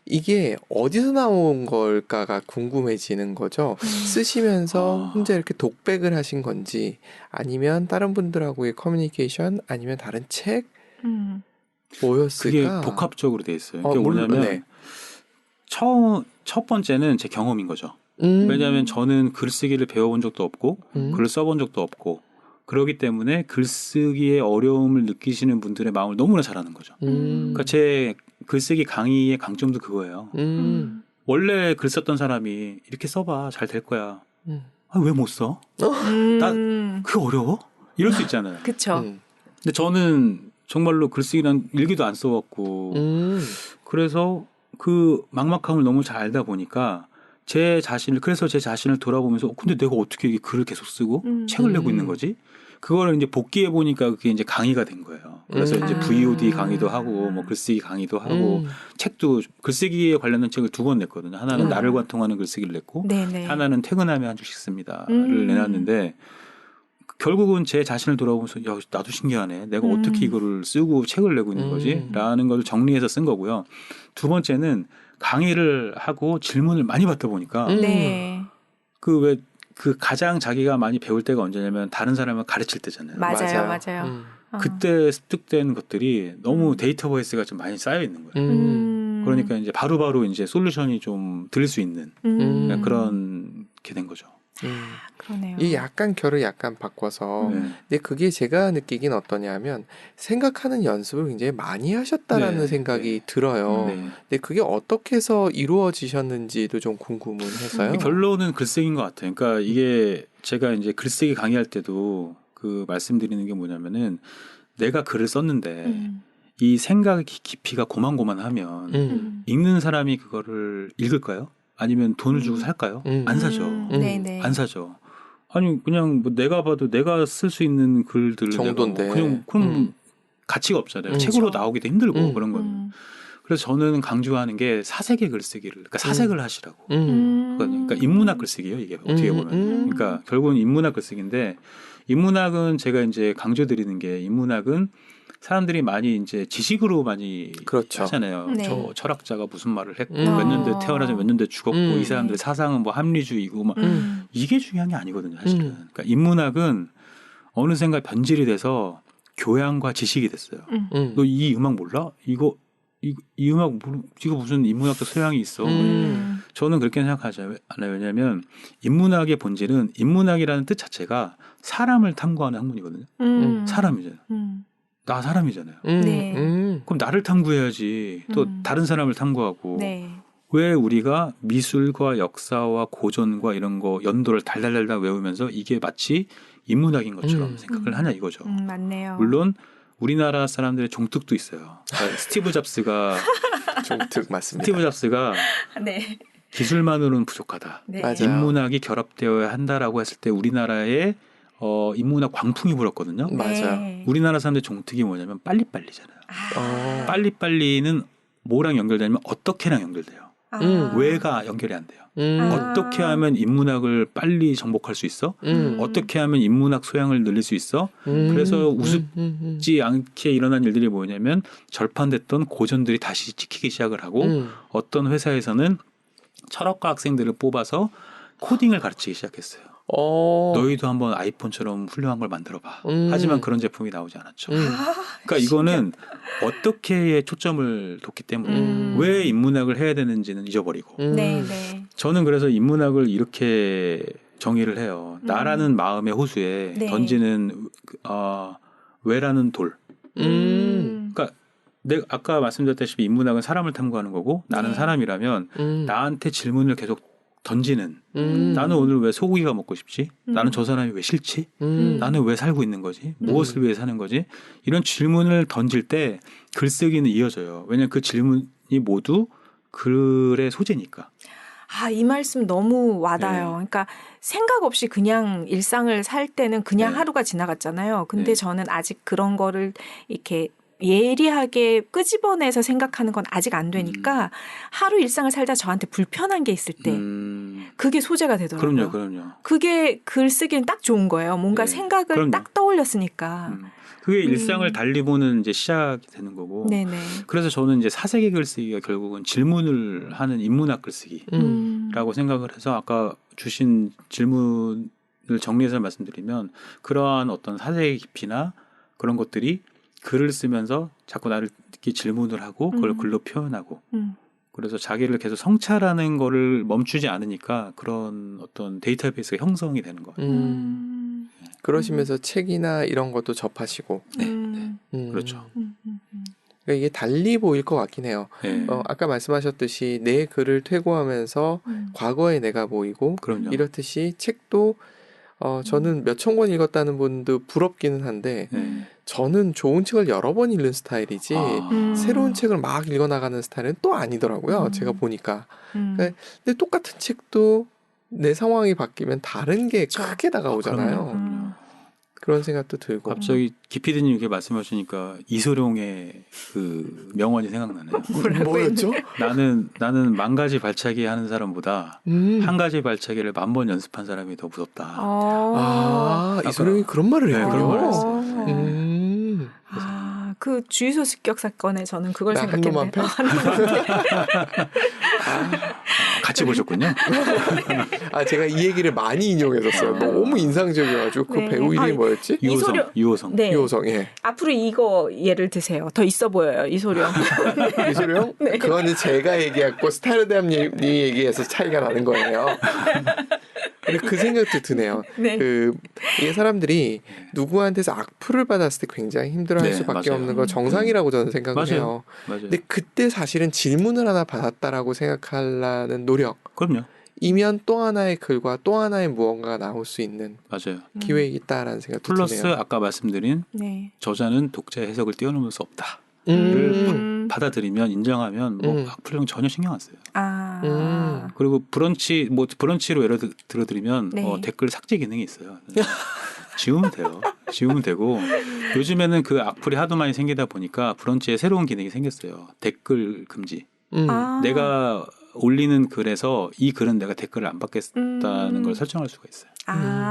이게 어디서 나온 걸까가 궁금해지는 거죠. 쓰시면서 혼자 이렇게 독백을 하신 건지 아니면 다른 분들하고의 커뮤니케이션 아니면 다른 책 뭐였을까? 그게 복합적으로 돼 있어요. 그게 뭐냐면 첫 번째는 제 경험인 거죠. 왜냐하면 저는 글쓰기를 배워본 적도 없고 글을 써본 적도 없고 그렇기 때문에 글쓰기의 어려움을 느끼시는 분들의 마음을 너무나 잘 아는 거죠. 그러니까 제 글쓰기 강의의 강점도 그거예요. 원래 글 썼던 사람이 이렇게 써봐 잘 될 거야. 아, 왜 못 써? 나 그게 어려워? 이럴 수 있잖아요. 그렇죠. 근데 저는 정말로 글쓰기란 일기도 안 써왔고 그래서 그 막막함을 너무 잘 알다 보니까 그래서 제 자신을 돌아보면서 근데 내가 어떻게 이 글을 계속 쓰고 책을 내고 있는 거지? 그거를 이제 복기해 보니까 그게 이제 강의가 된 거예요. 그래서 이제 VOD 강의도 하고 뭐 글쓰기 강의도 하고 책도 글쓰기에 관련된 책을 2권 냈거든요. 하나는 나를 관통하는 글쓰기를 냈고 네네. 하나는 퇴근하면 한 줄씩 씁니다를 내놨는데 결국은 제 자신을 돌아보면서 야, 나도 신기하네. 내가 어떻게 이거를 쓰고 책을 내고 있는 거지? 라는 걸 정리해서 쓴 거고요. 두 번째는 강의를 하고 질문을 많이 받다 보니까 그 가장 자기가 많이 배울 때가 언제냐면 다른 사람을 가르칠 때잖아요. 맞아요. 그때 습득된 것들이 너무 데이터베이스가 좀 많이 쌓여 있는 거예요. 그러니까 이제 바로바로 이제 솔루션이 좀 들릴 수 있는 그런 게 된 거죠. 그러네요. 이 약간 결을 약간 바꿔서 근데 그게 제가 느끼긴 어떠냐면 생각하는 연습을 굉장히 많이 하셨다라는 생각이 들어요. 근데 그게 어떻게 해서 이루어지셨는지도 좀 궁금은 해서요. 결론은 글쓰기인 것 같아요. 그러니까 이게 제가 이제 글쓰기 강의할 때도 그 말씀드리는 게 뭐냐면은 내가 글을 썼는데 이 생각의 깊이가 고만고만하면 읽는 사람이 그거를 읽을까요? 아니면 돈을 주고 살까요? 안 사죠. 안 사죠. 아니 그냥 뭐 내가 봐도 내가 쓸 수 있는 글들을 정도인데 그럼 가치가 없잖아요. 책으로 나오기도 힘들고 그런 거는. 그래서 저는 강조하는 게 사색의 글쓰기를, 그러니까 사색을 하시라고. 그러니까 인문학 글쓰기예요, 이게 어떻게 보면. 그러니까 결국은 인문학 글쓰기인데 인문학은 제가 이제 강조드리는 게 인문학은 사람들이 많이 이제 지식으로 많이 하잖아요. 저 철학자가 무슨 말을 했고 몇 년대 태어나서 몇 년대 죽었고 이 사람들의 사상은 뭐 합리주의고 막 이게 중요한 게 아니거든요, 사실은. 그러니까 인문학은 어느샌가 변질이 돼서 교양과 지식이 됐어요. 너 이 음악 몰라? 이 음악 이거 무슨 인문학적 소양이 있어? 저는 그렇게 생각하지 않아요. 왜냐하면 인문학의 본질은 인문학이라는 뜻 자체가 사람을 탐구하는 학문이거든요. 사람이잖아요. 나 사람이잖아요. 그럼 나를 탐구해야지 또 다른 사람을 탐구하고 왜 우리가 미술과 역사와 고전과 이런 거 연도를 달달달달 외우면서 이게 마치 인문학인 것처럼 생각을 하냐 이거죠. 맞네요. 물론 우리나라 사람들의 종특도 있어요. 스티브 잡스가 종특 맞습니다. 스티브 잡스가 네. 기술만으로는 부족하다. 네. 맞아요. 인문학이 결합되어야 한다라고 했을 때 우리나라에 인문학 광풍이 불었거든요. 맞아요. 네. 우리나라 사람들의 종특이 뭐냐면 빨리빨리잖아요. 빨리빨리는 뭐랑 연결되냐면 어떻게랑 연결돼요. 왜가 연결이 안 돼요. 어떻게 하면 인문학을 빨리 정복할 수 있어? 어떻게 하면 인문학 소양을 늘릴 수 있어? 그래서 우습지 않게 일어난 일들이 뭐냐면 절판됐던 고전들이 다시 찍히기 시작을 하고 어떤 회사에서는 철학과 학생들을 뽑아서 코딩을 가르치기 시작했어요. 너희도 한번 아이폰처럼 훌륭한 걸 만들어봐. 하지만 그런 제품이 나오지 않았죠. 그러니까 이거는 어떻게에 초점을 뒀기 때문에 왜 인문학을 해야 되는지는 잊어버리고. 네, 네. 저는 그래서 인문학을 이렇게 정의를 해요. 나라는 마음의 호수에 네. 던지는 왜라는 돌. 그러니까 내가 아까 말씀드렸다시피 인문학은 사람을 탐구하는 거고 나는 네. 사람이라면 나한테 질문을 계속 던지는 나는 오늘 왜 소고기가 먹고 싶지? 나는 저 사람이 왜 싫지? 나는 왜 살고 있는 거지? 무엇을 위해 사는 거지? 이런 질문을 던질 때 글쓰기는 이어져요. 왜냐하면 그 질문이 모두 글의 소재니까. 이 말씀 너무 와닿아요. 네. 그러니까 생각 없이 그냥 일상을 살 때는 그냥 네. 하루가 지나갔잖아요. 근데 네. 저는 아직 그런 거를 이렇게 예리하게 끄집어내서 생각하는 건 아직 안 되니까 하루 일상을 살다 저한테 불편한 게 있을 때 그게 소재가 되더라고요. 그럼요. 그게 글쓰기는 딱 좋은 거예요. 뭔가 네. 생각을 그럼요. 딱 떠올렸으니까. 그게 일상을 달리 보는 이제 시작이 되는 거고. 네네. 그래서 저는 이제 사색의 글쓰기가 결국은 질문을 하는 인문학 글쓰기라고 생각을 해서 아까 주신 질문을 정리해서 말씀드리면 그러한 어떤 사색의 깊이나 그런 것들이 글을 쓰면서 자꾸 나를 이렇게 질문을 하고 그걸 글로 표현하고 그래서 자기를 계속 성찰하는 거를 멈추지 않으니까 그런 어떤 데이터베이스가 형성이 되는 거예요. 그러시면서 책이나 이런 것도 접하시고. 그렇죠. 그러니까 이게 달리 보일 것 같긴 해요. 네. 아까 말씀하셨듯이 내 글을 퇴고하면서 과거의 내가 보이고 그럼요. 이렇듯이 책도 저는 몇천 권 읽었다는 분도 부럽기는 한데 네. 저는 좋은 책을 여러 번 읽는 스타일이지 새로운 책을 막 읽어나가는 스타일은 또 아니더라고요. 제가 보니까. 근데 똑같은 책도 내 상황이 바뀌면 다른 게 크게 다가오잖아요. 그럼요. 그런 생각도 들고. 갑자기 기피디님 이렇게 말씀하시니까 이소룡의 그 명언이 생각나네요. 뭐였죠? 나는 만 가지 발차기 하는 사람보다 한 가지 발차기를 1000번 연습한 사람이 더 무섭다. 이소룡이 그런 말을 네, 했군요. 그런 말을 했어요. 그 주유소 습격 사건에 저는 그걸 한 놈만 생각했는데. 같이 보셨군요. 제가 이 얘기를 많이 인용했었어요. 너무 인상적이어가지고 그 네. 배우 이름이 뭐였지? 유호성. 네. 유호성. 예. 앞으로 이거 예를 드세요. 더 있어 보여요. 이소룡. 이소룡? 네. 그거는 제가 얘기했고 스타일대함님이 얘기해서 차이가 나는 거예요. 근데 그 생각도 드네요. 네. 이게 사람들이 누구한테서 악플을 받았을 때 굉장히 힘들어할 네, 수밖에 맞아요. 없는 거 정상이라고 저는 생각을 해요. 맞아요. 근데 그때 사실은 질문을 하나 받았다라고 생각하려는 노력. 그럼요. 이면 또 하나의 글과 또 하나의 무언가가 나올 수 있는 맞아요. 기회가 있다라는 생각도 플러스 드네요. 아까 말씀드린 네. 저자는 독자의 해석을 뛰어넘을 수 없다를 받아들이면 인정하면 악플령 전혀 신경 안 써요. 그리고 브런치로 예를 들어드리면 네. 댓글 삭제 기능이 있어요. 지우면 돼요. 지우면 되고 요즘에는 그 악플이 하도 많이 생기다 보니까 브런치에 새로운 기능이 생겼어요. 댓글 금지. 내가 올리는 글에서 이 글은 내가 댓글을 안 받겠다는 걸 설정할 수가 있어요.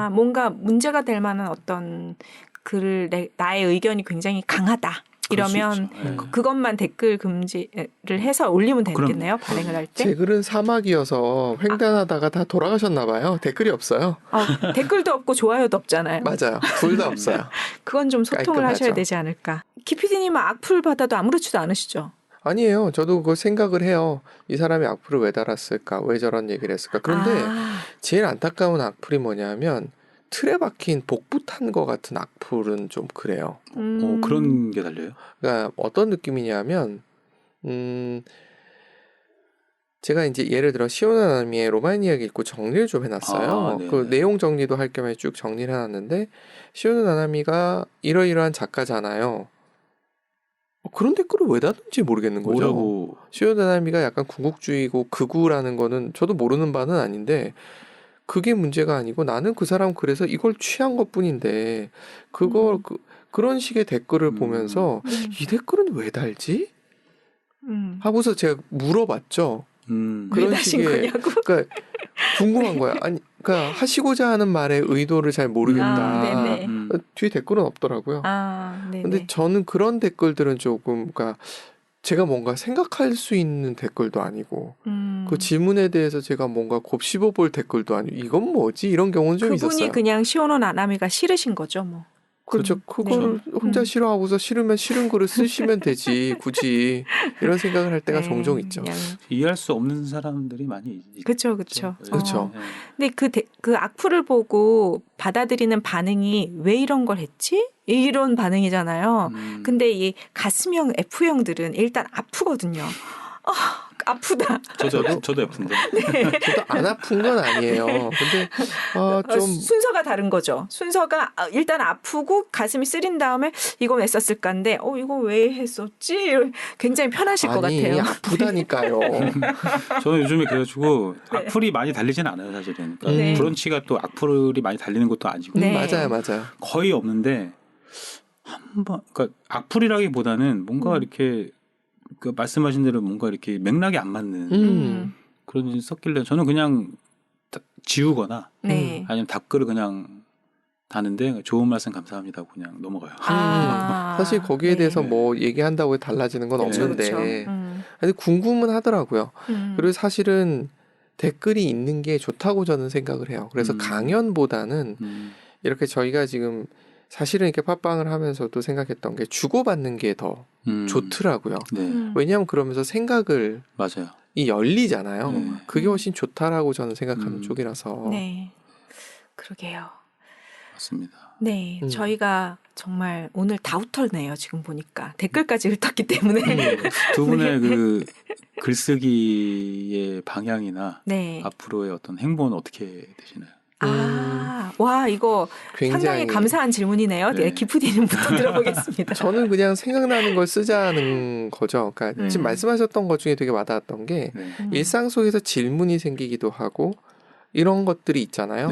뭔가 문제가 될 만한 어떤 글을 나의 의견이 굉장히 강하다. 이러면 그것만 댓글 금지를 해서 올리면 되겠네요. 발행을 할 때. 제 글은 사막이어서 횡단하다가 다 돌아가셨나 봐요. 댓글이 없어요. 댓글도 없고 좋아요도 없잖아요. 맞아요. 둘 다 없어요. 그건 좀 소통을 깔끔하죠. 하셔야 되지 않을까. 키피디님은 악플 받아도 아무렇지도 않으시죠? 아니에요. 저도 그 생각을 해요. 이 사람이 악플을 왜 달았을까? 왜 저런 얘기를 했을까? 그런데 제일 안타까운 악플이 뭐냐면 틀에 박힌 복부 탄 것 같은 악플은 좀 그래요. 그런 게 달려요? 그러니까 어떤 느낌이냐면 제가 이제 예를 들어 시오나 나미의 로마인 이야기 읽고 정리를 좀 해놨어요. 그 내용 정리도 할 겸해 쭉 정리를 해놨는데 시오나 나미가 이러이러한 작가잖아요. 그런 댓글을 왜 다는지 모르겠는 거죠. 뭐라고 시오다나미가 약간 궁극주의고 극우라는 거는 저도 모르는 바는 아닌데 그게 문제가 아니고 나는 그 사람 그래서 이걸 취한 것뿐인데 그걸 그런 식의 댓글을 보면서 이 댓글은 왜 달지? 하고서 제가 물어봤죠. 왜 그런 다신 식의 거냐고. 그러니까 궁금한 거야. 아니, 그러니까 하시고자 하는 말의 의도를 잘 모르겠다. 네네. 뒤에 댓글은 없더라고요. 네네. 근데 저는 그런 댓글들은 조금, 그러니까 제가 뭔가 생각할 수 있는 댓글도 아니고 그 질문에 대해서 제가 뭔가 곱씹어 볼 댓글도 아니고 이건 뭐지? 이런 경우는 좀 그분이 있었어요. 그냥 시오노 나나미가 싫으신 거죠, 뭐. 그렇죠. 그거를 혼자 싫어하고서 싫으면 싫은 거를 쓰시면 되지. 굳이 이런 생각을 할 때가 네, 종종 있죠. 이해할 수 없는 사람들이 많이 있죠. 그렇죠. 그렇죠. 근데 그 악플을 보고 받아들이는 반응이 왜 이런 걸 했지? 이런 반응이잖아요. 근데 이 가슴형 F형들은 일단 아프거든요. 아프다. 저도 F인데. 저도 안 아픈 건 아니에요. 근데 좀 순서가 다른 거죠. 순서가 일단 아프고 가슴이 쓰린 다음에 이거 왜 썼을까인데 이거 왜 했었지? 굉장히 편하실 것 같아요. 아프다니까요. 저는 요즘에 그래가지고 악플이 많이 달리진 않아요, 사실은. 그러니까 네. 브런치가 또 악플이 많이 달리는 것도 아니고 네. 맞아요. 거의 없는데 한번 그러니까 악플이라기보다는 뭔가 이렇게 그 말씀하신 대로 뭔가 이렇게 맥락이 안 맞는 그런 일이 썼길래 저는 그냥 지우거나 네. 아니면 답글을 그냥 다는데 좋은 말씀 감사합니다 그냥 넘어가요. 사실 거기에 대해서 네. 뭐 얘기한다고 달라지는 건 그렇죠, 없는데 근데 궁금은 하더라고요. 그리고 사실은 댓글이 있는 게 좋다고 저는 생각을 해요. 그래서 강연보다는 이렇게 저희가 지금 사실은 이렇게 팟빵을 하면서도 생각했던 게 주고받는 게 더 좋더라고요. 네. 왜냐하면 그러면서 생각을 맞아요. 이 열리잖아요. 네. 그게 훨씬 좋다라고 저는 생각하는 쪽이라서. 네. 그러게요. 맞습니다. 네. 저희가 정말 오늘 다 훑었네요. 지금 보니까. 댓글까지 훑었기 때문에. 두 분의 그 글쓰기의 방향이나 네. 앞으로의 어떤 행보는 어떻게 되시나요? 와, 이거 상당히 감사한 질문이네요. 네. 기프디님부터 들어보겠습니다. 저는 그냥 생각나는 걸 쓰자는 거죠. 그러니까 지금 말씀하셨던 것 중에 되게 와닿았던 게 일상 속에서 질문이 생기기도 하고 이런 것들이 있잖아요.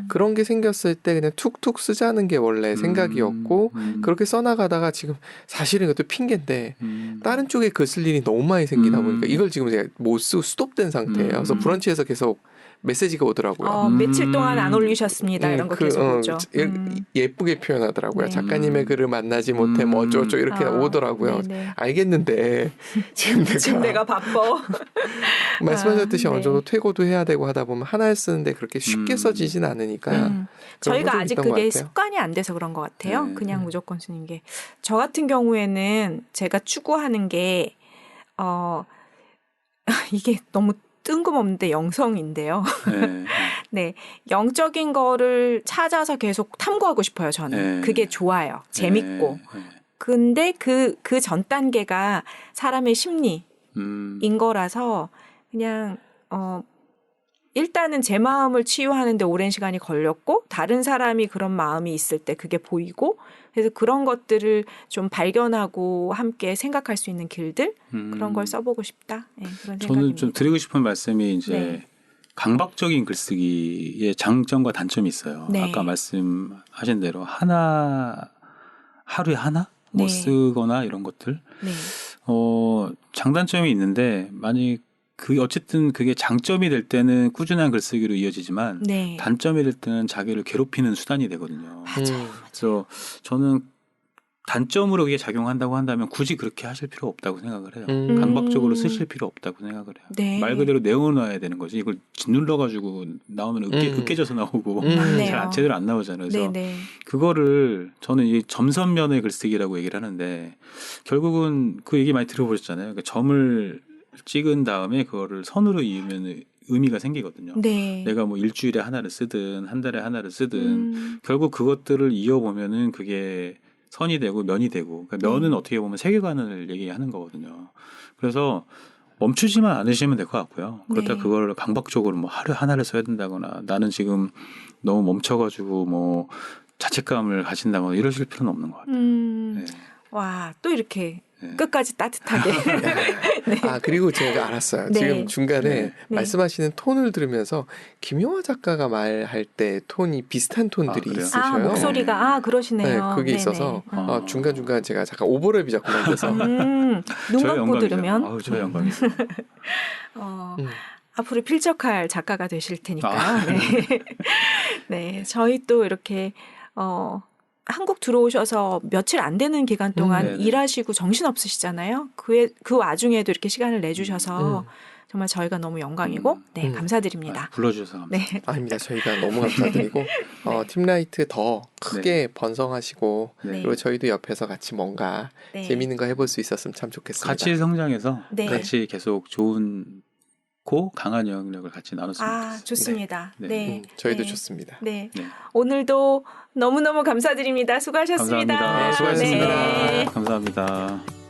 그런 게 생겼을 때 그냥 툭툭 쓰자는 게 원래 생각이었고 그렇게 써나가다가 지금 사실은 이것도 핑계인데 다른 쪽에 글 쓸 일이 너무 많이 생기다 보니까 이걸 지금 제가 못 쓰고 스톱된 상태예요. 그래서 브런치에서 계속 메시지가 오더라고요. 며칠 동안 안 올리셨습니다. 이런 거 계속 오죠. 예쁘게 표현하더라고요. 네. 작가님의 글을 만나지 못해 뭐 어쩌고 이렇게 오더라고요. 네네. 알겠는데 지금 내가 바빠. 말씀하셨듯이 어느 정도 네. 퇴고도 해야 되고 하다 보면 하나를 쓰는데 그렇게 쉽게 써지진 않으니까 저희가 아직 그게 것 같아요. 습관이 안 돼서 그런 것 같아요. 네. 그냥 무조건 쓰는 게. 저 같은 경우에는 제가 추구하는 게 이게 너무 뜬금없는데 영성인데요. 네. 네. 영적인 거를 찾아서 계속 탐구하고 싶어요, 저는. 네. 그게 좋아요. 재밌고. 네. 근데 그 전 단계가 사람의 심리인 거라서 그냥, 일단은 제 마음을 치유하는데 오랜 시간이 걸렸고, 다른 사람이 그런 마음이 있을 때 그게 보이고, 그래서 그런 것들을 좀 발견하고 함께 생각할 수 있는 길들? 그런 걸 써보고 싶다. 네, 그런 생각입니다. 저는 좀 드리고 싶은 말씀이 이제 네. 강박적인 글쓰기의 장점과 단점이 있어요. 네. 아까 말씀하신 대로 하루에 하나 뭐 네. 쓰거나 이런 것들. 네. 장단점이 있는데 만약 어쨌든 그게 장점이 될 때는 꾸준한 글쓰기로 이어지지만 네. 단점이 될 때는 자기를 괴롭히는 수단이 되거든요. 맞아요. 그래서 저는 단점으로 그게 작용한다고 한다면 굳이 그렇게 하실 필요 없다고 생각을 해요. 강박적으로 쓰실 필요 없다고 생각을 해요. 네. 말 그대로 내어놔야 되는 거지. 이걸 짓눌러가지고 나오면 으깨져서 나오고 맞네요. 제대로 안 나오잖아요. 그래서 네네. 그거를 저는 이 점선면의 글쓰기라고 얘기를 하는데 결국은 그 얘기 많이 들어보셨잖아요. 그러니까 점을 찍은 다음에 그거를 선으로 이으면 의미가 생기거든요. 네. 내가 뭐 일주일에 하나를 쓰든 한 달에 하나를 쓰든 결국 그것들을 이어보면은 그게 선이 되고 면이 되고 그러니까 면은 어떻게 보면 세계관을 얘기하는 거거든요. 그래서 멈추지만 않으시면 될 것 같고요. 그렇다 네. 그걸 강박적으로 뭐 하루에 하나를 써야 된다거나 나는 지금 너무 멈춰가지고 뭐 자책감을 가진다거나 이러실 필요는 없는 것 같아요. 네. 와, 또 이렇게 네. 끝까지 따뜻하게. 네. 아 그리고 제가 알았어요. 네. 지금 중간에 네. 말씀하시는 톤을 들으면서 김용화 작가가 말할 때 톤이 비슷한 톤들이 그래요? 있으셔요. 목소리가 그러시네요. 네, 그게 네네. 있어서 중간중간 제가 잠깐 오버랩이 자꾸 만돼서 눈 감고 들으면 아우, 저의 영광이에요. 앞으로 필적할 작가가 되실 테니까요. 아. 네. 네, 저희 또 이렇게 한국 들어오셔서 며칠 안 되는 기간 동안 네네. 일하시고 정신 없으시잖아요. 그 와중에도 이렇게 시간을 내주셔서 정말 저희가 너무 영광이고 네, 감사드립니다. 불러주셔서 감사합니다. 네. 아닙니다. 저희가 너무 감사드리고 팀라이트 더 크게 번성하시고 네. 그리고 저희도 옆에서 같이 뭔가 네. 재밌는 거 해볼 수 있었으면 참 좋겠습니다. 같이 성장해서 네. 같이 계속 좋은 강한 영향력을 같이 나눴으면 좋겠어요. 좋습니다. 네. 네. 저희도 네. 좋습니다. 네. 네. 오늘도 너무너무 감사드립니다. 수고하셨습니다. 감사합니다. 네, 수고하셨습니다. 네. 감사합니다.